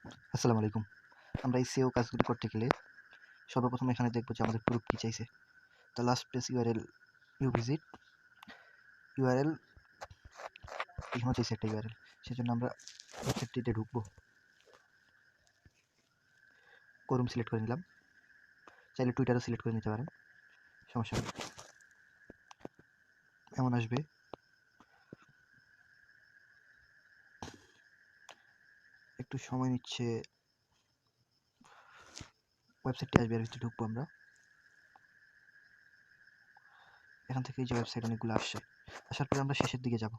আসসালামু আলাইকুম। আমরা এই SEO কাজগুলি করতে গেলে সর্বপ্রথম এখানে দেখব যে আমাদের প্রুফ কি চাইছে। The last place URL you visit URL এখানে চাইছে একটা URL। সেজন্য আমরা ওয়েবসাইটটিতে ঢুকবো। ক্রোম সিলেক্ট করে নিলাম। চাইলে টুইটারও সিলেক্ট করে নিতে পারেন, সমস্যা নেই। এমন আসবে। একটু সময় নিচ্ছে, ওয়েবসাইটটি আসবে, এর ভিতরে ঢুকবো আমরা। এখান থেকে এই যে ওয়েবসাইট অনেকগুলো আসছে, আসার পরে আমরা শেষের দিকে যাব,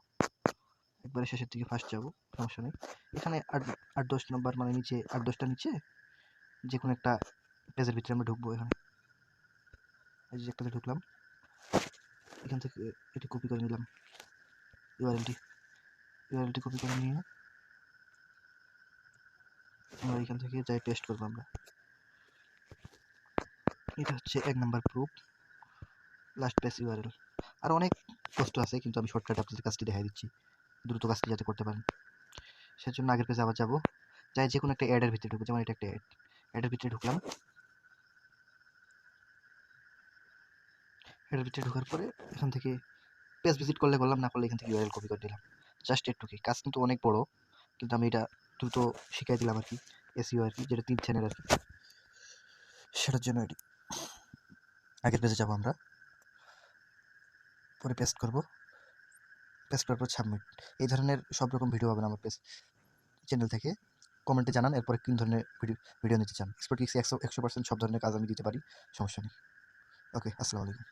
একবারে শেষের দিকে ফার্স্ট যাব, সমস্যা নেই। এখানে 8-10 নম্বর মানে নিচে 8-10টা নিচে যে কোনো একটা পেজের ভিতরে আমরা ঢুকবো। এখানে এই যে একটাতে ঢুকলাম, এখান থেকে এটি কপি করে নিলাম। ইউআরএলটি কপি করে নিয়ে আমরা এখান থেকে যাই পেস্ট করবো আমরা। এটা হচ্ছে 1 number proof, last page URL. আর অনেক কষ্ট আছে, কিন্তু আমি শর্টকাট আপনাদের কাজটি দেখাই দিচ্ছি, দ্রুত কাজটি যাতে করতে পারেন। সেজন্য আগের পেজে আবার যাবো, যাই যে কোনো একটা অ্যাডের ভিতরে ঢুকবো, যেমন এটা একটা অ্যাডের ভিতরে ঢুকলাম। অ্যাডের ভিতরে ঢোকার পরে এখান থেকে পেজ ভিজিট করলে করলাম, না করলে এখান থেকে ইউআরএল কপি করে দিলাম। জাস্ট এটুকুই কাজ, কিন্তু অনেক বড়, কিন্তু আমি এটা দ্রুত শিখাই দিলাম আর কি। এসইও আর কি, যেটা 3 চ্যানেল আর কি, সেটার জন্য এটি। আগের পেজে যাবো আমরা, পরে পেস্ট করবো, পেস্ট করার পর সাবমিট। এই ধরনের সব রকম ভিডিও পাবেন আমার পেজ চ্যানেল থেকে। কমেন্টে জানান এরপরে কোন ধরনের ভিডিও নিতে চান। এক্সপার্ট 100% সব ধরনের কাজ আমি দিতে পারি, সমস্যা নেই। ওকে, আসসালামু আলাইকুম।